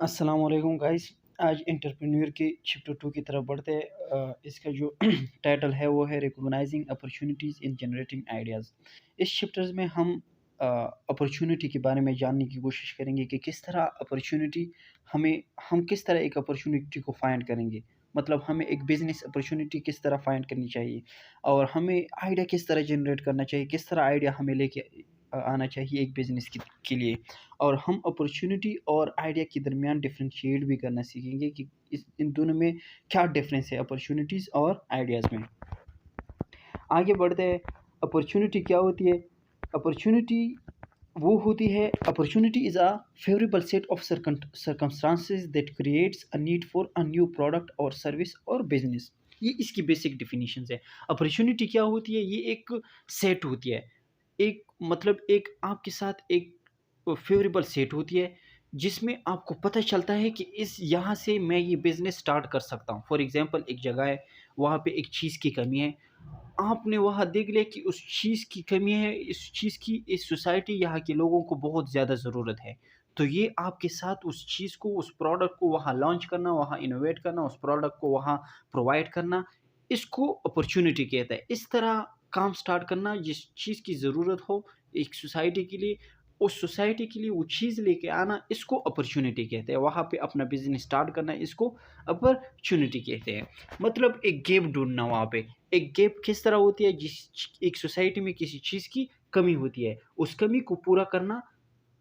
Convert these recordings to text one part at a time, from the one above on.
अस्सलाम वालेकुम गाइस। आज एंटरप्रेन्योर के चैप्टर 2 की तरफ बढ़ते हैं। इसका जो टाइटल है वो है रिकॉग्नाइजिंग अपॉर्चुनिटीज़ इन जनरेटिंग आइडियाज़। इस चैप्टर्स में हम अपॉर्चुनिटी के बारे में जानने की कोशिश करेंगे कि किस तरह अपॉर्चुनिटी हमें हम किस तरह एक अपॉर्चुनिटी को फाइंड करेंगे। मतलब हमें एक बिज़नेस अपॉर्चुनिटी किस तरह फाइंड करनी चाहिए और हमें आइडिया किस तरह जनरेट करना चाहिए, किस तरह आइडिया हमें लेके आना चाहिए एक बिज़नेस के लिए। और हम अपॉर्चुनिटी और आइडिया के दरमियान डिफरेंशिएट भी करना सीखेंगे कि इन दोनों में क्या डिफरेंस है अपॉर्चुनिटीज़ और आइडियाज़ में। आगे बढ़ते हैं। अपॉर्चुनिटी क्या होती है? अपॉर्चुनिटी वो होती है, opportunity is a favourable set of circumstances that creates a need for a new product और सर्विस और बिजनेस। ये इसकी बेसिक डिफिनीशन है। अपॉर्चुनिटी क्या होती है? ये एक सेट होती है, एक मतलब एक आपके साथ एक फेवरेबल सेट होती है, जिसमें आपको पता चलता है कि इस यहाँ से मैं ये बिज़नेस स्टार्ट कर सकता हूँ। फॉर एग्ज़ाम्पल एक जगह है, वहाँ पे एक चीज़ की कमी है, आपने वहाँ देख लिया कि उस चीज़ की कमी है, इस चीज़ की इस सोसाइटी यहाँ के लोगों को बहुत ज़्यादा ज़रूरत है। तो ये आपके साथ उस चीज़ को, उस प्रोडक्ट को वहाँ लॉन्च करना, वहाँ इनोवेट करना, उस प्रोडक्ट को वहाँ प्रोवाइड करना, इसको अपॉर्च्युनिटी कहते हैं। इस तरह काम स्टार्ट करना, जिस चीज़ की ज़रूरत हो एक सोसाइटी के लिए, उस सोसाइटी के लिए वो चीज़ लेके आना, इसको अपॉर्च्युनिटी कहते हैं। वहाँ पे अपना बिज़नेस स्टार्ट करना, इसको अपॉर्च्युनिटी कहते हैं। मतलब एक गैप ढूँढना वहाँ पे। एक गैप किस तरह होती है? जिस एक सोसाइटी में किसी चीज़ की कमी होती है, उस कमी को पूरा करना,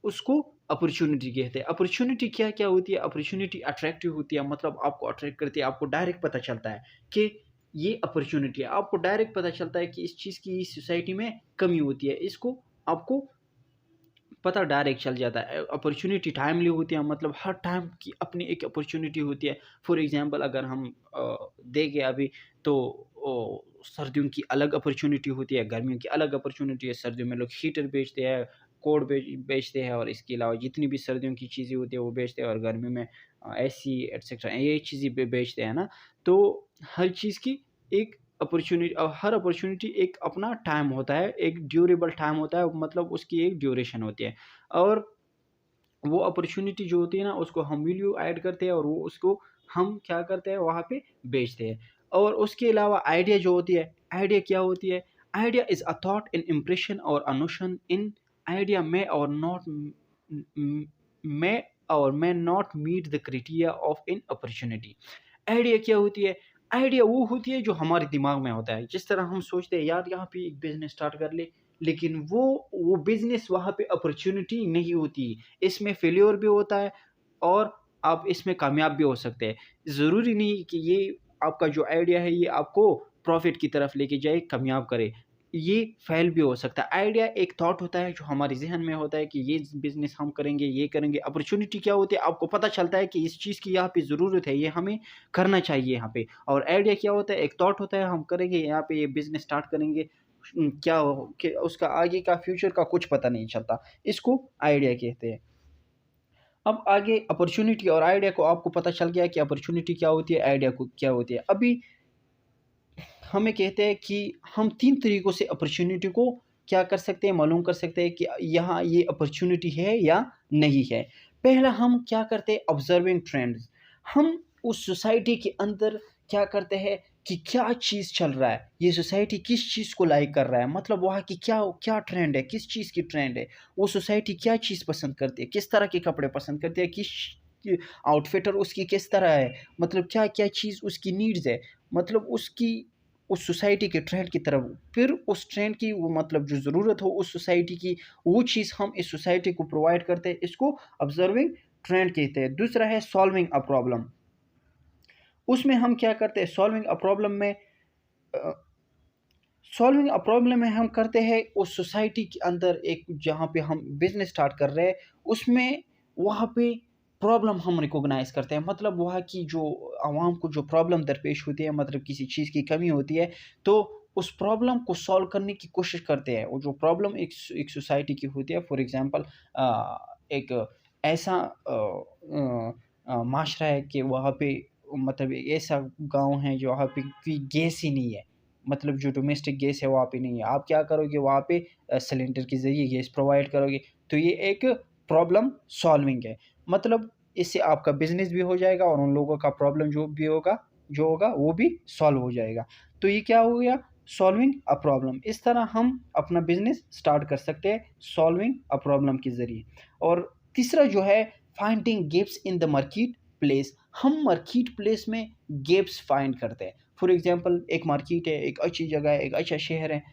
उसको अपॉर्च्युनिटी कहते हैं। अपॉर्च्युनिटी क्या-क्या होती है? अपॉर्च्युनिटी अट्रैक्टिव होती है, मतलब आपको अट्रैक्ट करती है, आपको डायरेक्ट पता चलता है कि ये अपॉर्च्युनिटी है। आपको डायरेक्ट पता चलता है कि इस चीज़ की इस सोसाइटी में कमी होती है, इसको आपको पता डायरेक्ट चल जाता है। अपॉर्च्युनिटी टाइमली होती है, मतलब हर टाइम की अपनी एक अपॉर्च्युनिटी होती है। फॉर एग्ज़ाम्पल अगर हम देखें अभी, तो सर्दियों की अलग अपॉर्च्युनिटी होती है, गर्मियों की अलग अपॉर्च्युनिटी है। सर्दियों में लोग हीटर बेचते हैं, कोट बेचते हैं, और इसके अलावा जितनी भी सर्दियों की चीज़ें होती हैं वो बेचते हैं, और गर्मियों में एसी एटसेट्रा ये चीज़ें बेचते हैं ना। तो हर चीज़ की एक हर अपॉर्च्युनिटी एक अपना टाइम होता है, एक ड्यूरेबल टाइम होता है, मतलब उसकी एक ड्यूरेशन होती है। और वो अपॉर्च्युनिटी जो होती है ना, उसको हम वैल्यू ऐड करते हैं और वो उसको हम क्या करते हैं, वहाँ पे बेचते हैं। और उसके अलावा आइडिया जो होती है, आइडिया क्या होती है? Idea is a thought, an impression or a notion in idea may or may not meet the criteria of an opportunity. Idea क्या होती है? आइडिया वो होती है जो हमारे दिमाग में होता है। जिस तरह हम सोचते हैं यार यहाँ पे एक बिज़नेस स्टार्ट कर ले, लेकिन वो बिज़नेस वहाँ पे अपॉर्च्युनिटी नहीं होती। इसमें फेल्योर भी होता है और आप इसमें कामयाब भी हो सकते हैं। ज़रूरी नहीं कि ये आपका जो आइडिया है ये आपको प्रॉफ़िट की तरफ लेके जाए, कामयाब करे। ये फ़ेल भी हो सकता है। आइडिया एक थॉट होता है जो हमारे ज़हन में होता है कि ये बिज़नेस हम करेंगे, ये करेंगे। अपॉर्च्युनिटी क्या होती है? आपको पता चलता है कि इस चीज़ की यहाँ पे ज़रूरत है, ये हमें करना चाहिए यहाँ पे। और आइडिया क्या होता है? एक थॉट होता है, हम करेंगे यहाँ पे, ये बिज़नेस स्टार्ट करेंगे। क्या हो कि उसका आगे का फ्यूचर का कुछ पता नहीं चलता। इसको आइडिया कहते हैं। अब आगे अपॉर्च्युनिटी और आइडिया को आपको पता चल गया कि अपॉर्च्युनिटी क्या होती है, आइडिया को क्या होती है। अभी हमें कहते हैं कि हम 3 तरीकों से अपॉर्च्युनिटी को क्या कर सकते हैं, मालूम कर सकते हैं कि यहाँ ये अपॉर्च्युनिटी है या नहीं है। पहला हम क्या करते हैं, ऑब्ज़र्विंग ट्रेंड्स। हम उस सोसाइटी के अंदर क्या करते हैं कि क्या चीज़ चल रहा है, ये सोसाइटी किस चीज़ को लाइक कर रहा है, मतलब वहाँ की क्या क्या ट्रेंड है, किस चीज़ की ट्रेंड है, वो सोसाइटी क्या चीज़ पसंद करती है, किस तरह के कपड़े पसंद करती है, आउटफिटर उसकी किस तरह है, मतलब क्या-क्या चीज़ उसकी नीड्स है, मतलब उसकी उस सोसाइटी के ट्रेंड की तरफ, फिर उस ट्रेंड की वो मतलब जो ज़रूरत हो उस सोसाइटी की, वो चीज़ हम इस सोसाइटी को प्रोवाइड करते हैं, इसको ऑब्ज़र्विंग ट्रेंड कहते हैं। दूसरा है सॉल्विंग अ प्रॉब्लम। उसमें हम क्या करते हैं, अ, सॉल्विंग अ प्रॉब्लम में हम करते हैं उस सोसाइटी के अंदर, एक जहाँ पे हम बिज़नेस स्टार्ट कर रहे हैं, उसमें वहाँ पे प्रॉब्लम हम रिकॉग्नाइज़ करते हैं। मतलब वहाँ की जो आवाम को जो प्रॉब्लम दरपेश होती है, मतलब किसी चीज़ की कमी होती है, तो उस प्रॉब्लम को सॉल्व करने की कोशिश करते हैं। वो जो प्रॉब्लम एक सोसाइटी की होती है, फॉर एग्ज़ाम्पल एक ऐसा माशरा है कि वहाँ पे, मतलब एक ऐसा गाँव है जो वहाँ पे कोई गैस ही नहीं है। मतलब जो डोमेस्टिक गैस है वहाँ पे नहीं है। आप क्या करोगे वहाँ पे, सिलेंडर के ज़रिए गैस प्रोवाइड करोगे। तो ये एक प्रॉब्लम सॉल्विंग है। मतलब इससे आपका बिज़नेस भी हो जाएगा और उन लोगों का प्रॉब्लम जो होगा वो भी सॉल्व हो जाएगा। तो ये क्या हो गया? Solving a problem. इस तरह हम अपना बिज़नेस स्टार्ट कर सकते हैं सॉल्विंग अ प्रॉब्लम के ज़रिए। और तीसरा जो है finding gaps in the market place. हम मार्केट प्लेस में गैप्स फाइंड करते हैं। फॉर एग्ज़ाम्पल एक मार्केट है, एक अच्छी जगह है, एक अच्छा शहर है,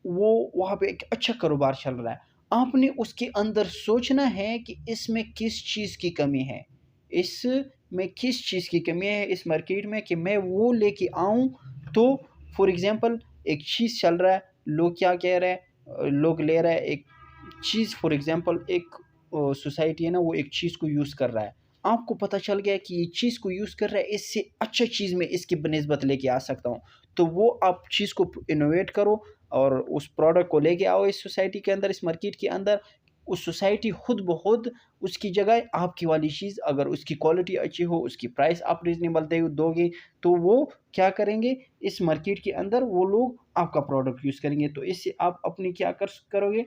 वो वहाँ पे एक अच्छा कारोबार चल रहा है। आपने उसके अंदर सोचना है कि इसमें किस चीज़ की कमी है? इसमें किस चीज़ की कमी है इस मार्केट में कि मैं वो लेके आऊँ। तो फॉर एग्ज़ाम्पल एक चीज़ चल रहा है, लोग क्या कह रहे हैं, लोग ले रहे हैं एक चीज़। फॉर एग्ज़ाम्पल एक सोसाइटी है ना, वो एक चीज़ को यूज़ कर रहा है। आपको पता चल गया कि ये चीज़ को यूज़ कर रहा है, इससे अच्छा चीज़ मैं इसकी बनिस्बत लेके आ सकता हूँ। तो वो आप चीज़ को इनोवेट करो और उस प्रोडक्ट को लेके आओ इस सोसाइटी के अंदर, इस मार्केट के अंदर। उस सोसाइटी खुद ब खुद उसकी जगह आपकी वाली चीज़, अगर उसकी क्वालिटी अच्छी हो, उसकी प्राइस आप रीज़नेबल दोगे, तो वो क्या करेंगे, इस मार्केट के अंदर वो लोग आपका प्रोडक्ट यूज़ करेंगे। तो इससे आप अपनी क्या करोगे,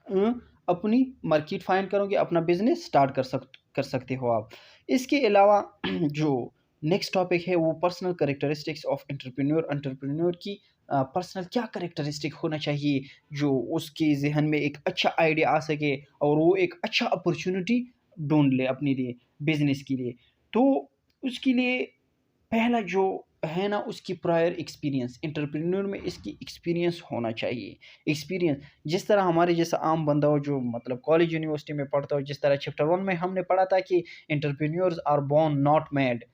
अ, अपनी मार्केट फाइंड करोगे, अपना बिज़नेस स्टार्ट कर सकते हो आप। इसके अलावा जो नेक्स्ट टॉपिक है वो personal characteristics of entrepreneur. Entrepreneur की पर्सनल क्या कैरेक्टरिस्टिक होना चाहिए जो उसके ज़हन में एक अच्छा आइडिया आ सके और वो एक अच्छा अपॉर्च्युनिटी ढूँढ ले अपने लिए, बिज़नेस के लिए। तो उसके लिए पहला जो है ना, उसकी प्रायर एक्सपीरियंस, एंटरप्रेन्योर में इसकी एक्सपीरियंस होना चाहिए। एक्सपीरियंस जिस तरह हमारे जैसा आम बंदा हो जो मतलब कॉलेज यूनिवर्सिटी में पढ़ता हो, जिस तरह चैप्टर 1 में हमने पढ़ा था कि entrepreneurs are born not made.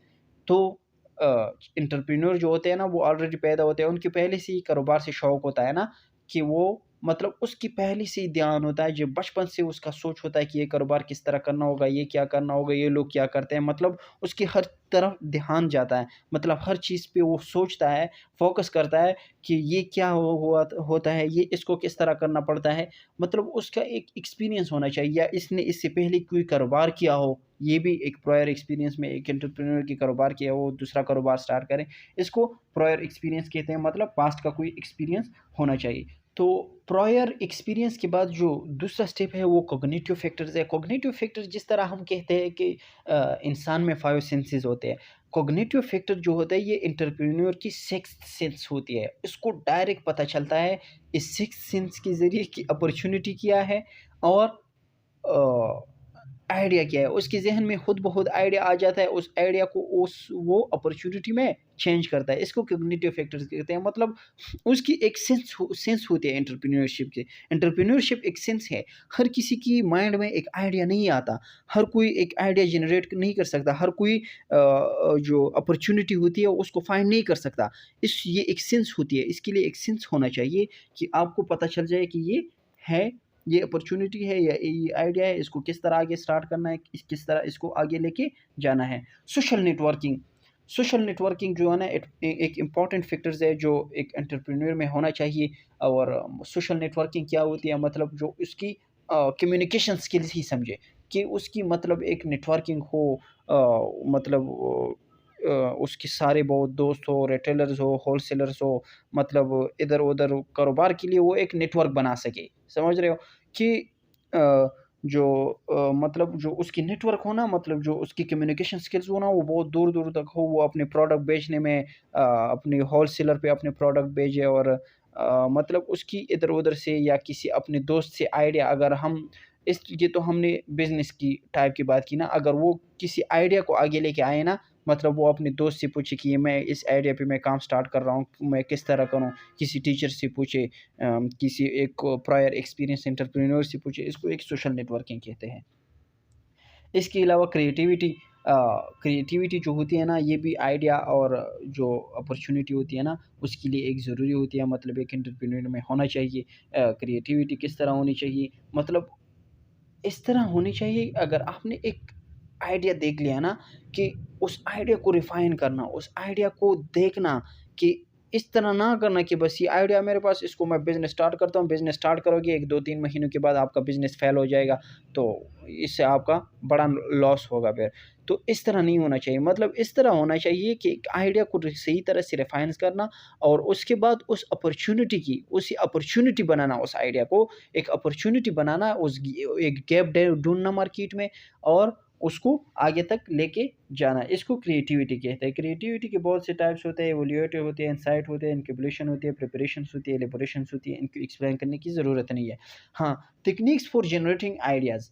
तो एंटरप्रेन्योर जो होते हैं ना, वो ऑलरेडी पैदा होते हैं, उनके पहले से ही कारोबार से शौक होता है ना, कि वो मतलब उसकी पहले से ही ध्यान होता है, जो बचपन से उसका सोच होता है कि ये कारोबार किस तरह करना होगा, ये क्या करना होगा, ये लोग क्या करते हैं, मतलब उसकी हर तरफ ध्यान जाता है। मतलब हर चीज़ पे वो सोचता है, फ़ोकस करता है कि ये क्या हो हुआ होता है, ये इसको किस तरह करना पड़ता है। मतलब उसका एक एक्सपीरियंस होना चाहिए, या इसने इससे पहले कोई कारोबार किया हो, ये भी एक प्रायर एक्सपीरियंस में एक एंटरप्रेन्योर की कारोबार किया हो, दूसरा कारोबार स्टार्ट करें, इसको प्रायर एक्सपीरियंस कहते हैं। मतलब पास्ट का कोई एक्सपीरियंस होना चाहिए। तो प्रायर एक्सपीरियंस के बाद जो दूसरा स्टेप है वो कॉग्निटिव फैक्टर्स है। कॉग्निटिव फैक्टर जिस तरह हम कहते हैं कि इंसान में 5 सेंसेस होते हैं। कॉग्निटिव फैक्टर जो होता है ये एंटरप्रेन्योर की सिक्स्थ सेंस होती है। इसको डायरेक्ट पता चलता है इस सिक्स्थ सेंस के ज़रिए कि अपॉर्च्युनिटी क्या है और अ, आइडिया क्या है। उसके ज़हन में खुद ब खुद आइडिया आ जाता है, उस आइडिया को वो अपॉर्च्युनिटी में चेंज करता है। इसको कॉग्निटिव फैक्टर्स कहते हैं। मतलब उसकी एक सेंस होती है एंटरप्रेन्योरशिप की। एंटरप्रेन्योरशिप एक सेंस है। हर किसी की माइंड में एक आइडिया नहीं आता। हर कोई एक आइडिया जनरेट नहीं कर सकता। हर कोई जो अपॉर्च्युनिटी होती है उसको फाइंड नहीं कर सकता। ये एक सेंस होती है। इसके लिए एक सेंस होना चाहिए कि आपको पता चल जाए कि ये है, ये अपॉर्च्युनिटी है या ये आइडिया है, इसको किस तरह आगे स्टार्ट करना है, किस तरह इसको आगे लेके जाना है। Social networking. सोशल नेटवर्किंग जो है ना, एक इम्पॉर्टेंट फैक्टर्स है जो एक एंटरप्रेन्योर में होना चाहिए। और सोशल नेटवर्किंग क्या होती है, मतलब जो उसकी कम्युनिकेशन स्किल्स ही समझे कि उसकी मतलब एक नेटवर्किंग हो, मतलब उसके सारे बहुत दोस्त हो, रिटेलर्स हो, होलसेलर्स हो, मतलब इधर-उधर कारोबार के लिए वो एक नेटवर्क बना सके। समझ रहे हो? कि अ, जो मतलब जो उसकी नेटवर्क हो ना, मतलब जो उसकी कम्युनिकेशन स्किल्स हो ना, वो बहुत दूर-दूर तक हो, वो अपने प्रोडक्ट बेचने में अपने होलसेलर पे अपने प्रोडक्ट भेजे। और मतलब उसकी इधर-उधर से या किसी अपने दोस्त से आइडिया, अगर हम इस ये तो हमने बिज़नेस की टाइप की बात की ना, अगर वो किसी आइडिया को आगे लेके आए ना, मतलब वो अपने दोस्त से पूछे कि ये मैं इस आइडिया पे मैं काम स्टार्ट कर रहा हूँ, मैं किस तरह करूँ? किसी टीचर से पूछे, किसी एक प्रायर एक्सपीरियंस एंटरप्रेन्योर से पूछे, इसको एक सोशल नेटवर्किंग कहते हैं। इसके अलावा क्रिएटिविटी जो होती है ना, ये भी आइडिया और जो अपॉर्च्युनिटी होती है ना, उसके लिए एक ज़रूरी होती है। मतलब एक एंटरप्रेन्योर में होना चाहिए। क्रिएटिविटी किस तरह होनी चाहिए? मतलब इस तरह होनी चाहिए, अगर आपने एक आइडिया देख लिया ना, कि उस आइडिया को रिफ़ाइन करना, उस आइडिया को देखना कि इस तरह ना करना कि बस ये आइडिया मेरे पास, इसको मैं बिज़नेस स्टार्ट करता हूँ। बिज़नेस स्टार्ट करोगे 1, 2, 3 महीनों के बाद आपका बिज़नेस फ़ेल हो जाएगा, तो इससे आपका बड़ा लॉस होगा फिर। तो इस तरह नहीं होना चाहिए। मतलब इस तरह होना चाहिए कि एक आइडिया को सही तरह से रिफ़ाइन करना और उसके बाद उसी अपॉर्च्युनिटी बनाना, उस आइडिया को एक अपॉर्च्युनिटी बनाना, एक गैप ढूँढना मार्केट में और उसको आगे तक लेके जाना। इसको क्रिएटिविटी कहते हैं। क्रिएटिविटी के बहुत से टाइप्स होते हैं, इवैल्यूएटिव होते हैं, इनसाइट होते हैं, इनक्यूबुलेशन होती है, प्रिपरेशंस होती है, एलिबोरेशंस होती है। इनको एक्सप्लेन करने की ज़रूरत नहीं है। हाँ, techniques for generating ideas.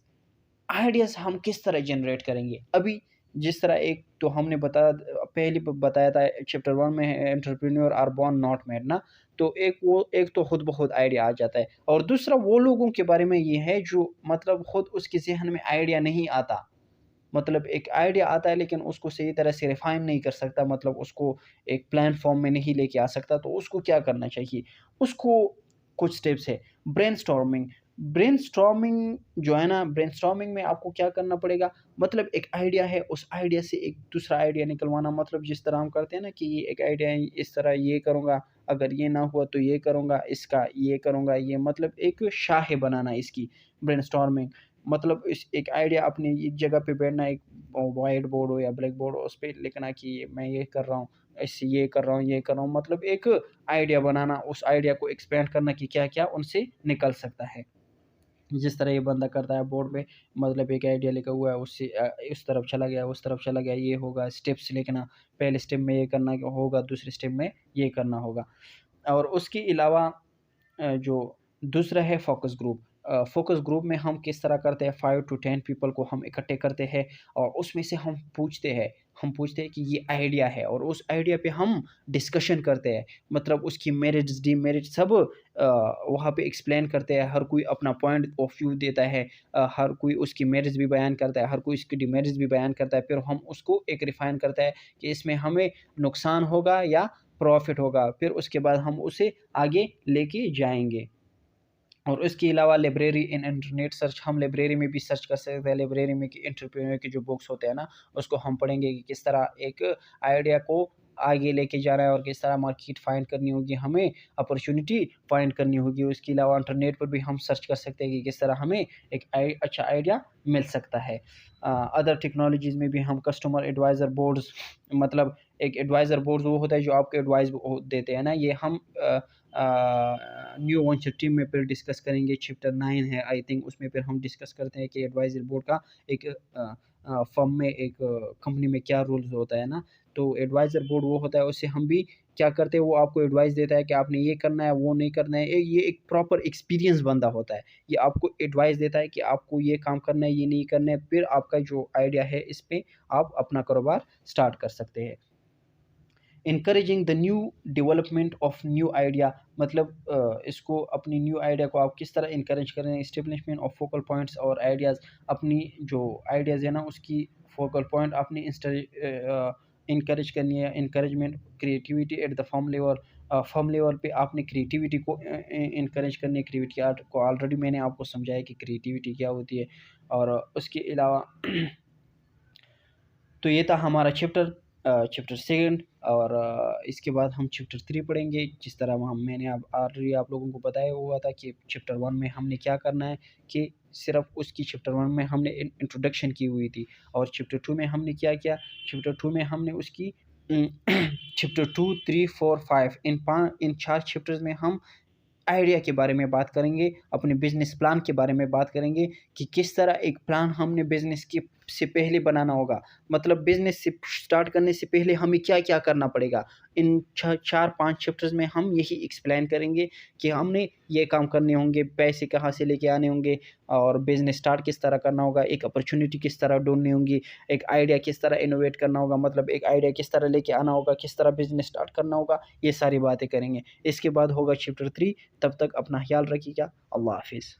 Ideas हम किस तरह जनरेट करेंगे? अभी जिस तरह एक तो हमने पहले बताया था चैप्टर 1 में है entrepreneur are born not made ना, तो एक तो खुद ब खुद आइडिया आ जाता है और दूसरा वो लोगों के बारे में ये है जो मतलब खुद उसके ज़हन में आइडिया नहीं आता। मतलब एक आइडिया आता है लेकिन उसको सही तरह से रिफ़ाइन नहीं कर सकता, मतलब उसको एक प्लान फॉर्म में नहीं लेके आ सकता, तो उसको क्या करना चाहिए? उसको कुछ स्टेप्स है। ब्रेनस्टॉर्मिंग। ब्रेनस्टॉर्मिंग जो है ना, ब्रेनस्टॉर्मिंग में आपको क्या करना पड़ेगा? मतलब एक आइडिया है, उस आइडिया से एक दूसरा आइडिया निकलवाना, मतलब जिस तरह हम करते हैं ना कि ये एक आइडिया है, इस तरह ये करूँगा, अगर ये ना हुआ तो ये करूँगा, इसका ये करूँगा, ये मतलब एक शाह बनाना इसकी ब्रेनस्टॉर्मिंग। मतलब इस एक आइडिया अपनी एक जगह पे बैठना, एक व्हाइट बोर्ड हो या ब्लैक बोर्ड हो, उस पे लिखना कि मैं ये कर रहा हूँ, ऐसे ये कर रहा हूँ, ये कर रहा हूँ, मतलब एक आइडिया बनाना, उस आइडिया को एक्सपेंड करना कि क्या-क्या उनसे निकल सकता है। जिस तरह ये बंदा करता है बोर्ड पे, मतलब एक आइडिया लिखा हुआ है, उससे इस तरफ चला गया, उस तरफ चला गया, ये होगा, स्टेप्स लिखना, पहले स्टेप में ये करना होगा, दूसरे स्टेप में ये करना होगा। और उसके अलावा जो दूसरा है फ़ोकस ग्रुप। फ़ोकस ग्रुप में हम किस तरह करते हैं, 5 टू 10 पीपल को हम इकट्ठे करते हैं और उसमें से हम पूछते हैं कि ये आइडिया है और उस आइडिया पे हम डिस्कशन करते हैं। मतलब उसकी मेरिट्स, डिमेरिट्स सब वहाँ पे एक्सप्लेन करते हैं। हर कोई अपना पॉइंट ऑफ व्यू देता है। हर कोई उसकी मेरिट्स भी बयान करता है, हर कोई उसकी डिमेरिट्स भी बयान करता है। फिर हम उसको एक रिफ़ाइन करता है कि इसमें हमें नुकसान होगा या प्रॉफ़िट होगा। फिर उसके बाद हम उसे आगे लेके जाएँगे। और उसके अलावा लाइब्रेरी इन इंटरनेट सर्च, हम लाइब्रेरी में भी सर्च कर सकते हैं। लाइब्रेरी में कि एंटरप्रेन्योर के जो बुक्स होते हैं ना, उसको हम पढ़ेंगे कि किस तरह एक आइडिया को आगे लेके जाना है और किस तरह मार्केट फाइंड करनी होगी, हमें अपॉर्च्युनिटी फाइंड करनी होगी। उसके अलावा इंटरनेट पर भी हम सर्च कर सकते हैं कि किस तरह हमें एक अच्छा आइडिया मिल सकता है। अदर टेक्नोलॉजीज़ में भी हम कस्टमर एडवाइज़र बोर्ड्स, मतलब एक एडवाइज़र बोर्ड्स वो होता है जो आपको एडवाइस देते हैं ना, ये हम न्यू वंचर टीम में फिर डिस्कस करेंगे। चैप्टर 9 है आई थिंक, उसमें फिर हम डिस्कस करते हैं कि एडवाइज़री बोर्ड का एक फर्म में, एक कंपनी में क्या रूल्स होता है ना। तो एडवाइज़र बोर्ड वो होता है, उससे हम भी क्या करते हैं, वो आपको एडवाइस देता है कि आपने ये करना है, वो नहीं करना है। ये एक प्रॉपर एक्सपीरियंस बंदा होता है। ये आपको एडवाइस देता है कि आपको ये काम करना है, ये नहीं करना है। फिर आपका जो आइडिया है, इस पे आप अपना कारोबार स्टार्ट कर सकते हैं। Encouraging the new development of new idea, मतलब इसको अपनी न्यू आइडिया को आप किस तरह इनकरेज करें। एस्टेब्लिशमेंट ऑफ फोकल पॉइंट्स और आइडियाज़, अपनी जो आइडियाज़ है ना उसकी फोकल पॉइंट अपनी इनकरेज करनी है। Encouragement creativity at the firm level पे आपने क्रिएटिविटी को इनकरेज करनी है। क्रिएटिविटी आर्ट को ऑलरेडी मैंने आपको समझाया कि क्रिएटिविटी क्या होती है। और उसके अलावा तो ये था हमारा चैप्टर सेकंड। और इसके बाद हम चैप्टर 3 पढ़ेंगे। जिस तरह हम मैंने अब ऑलरेडी आप लोगों को बताया हुआ था कि चैप्टर 1 में हमने क्या करना है, कि सिर्फ़ उसकी चैप्टर 1 में हमने इंट्रोडक्शन की हुई थी और चैप्टर 2 में हमने क्या किया, चैप्टर 2 में हमने उसकी चैप्टर 2, 3, 4, 5 इन 4 चैप्टर्स में हम आइडिया के बारे में बात करेंगे, अपने बिज़नेस प्लान के बारे में बात करेंगे कि किस तरह एक प्लान हमने बिज़नेस के से पहले बनाना होगा। मतलब बिज़नेस से स्टार्ट करने से पहले हमें क्या-क्या करना पड़ेगा। इन 4-5 चैप्टर्स में हम यही एक्सप्लेन करेंगे कि हमने ये काम करने होंगे, पैसे कहाँ से लेके आने होंगे और बिज़नेस स्टार्ट किस तरह करना होगा, एक अपॉर्च्युनिटी किस तरह ढूँढनी होगी, एक आइडिया किस तरह इनोवेट करना होगा, मतलब एक आइडिया किस तरह लेके आना होगा, किस तरह बिज़नेस स्टार्ट करना होगा, ये सारी बातें करेंगे। इसके बाद होगा चैप्टर 3। तब तक अपना ख़्याल रखिएगा। अल्लाह हाफ़िज़।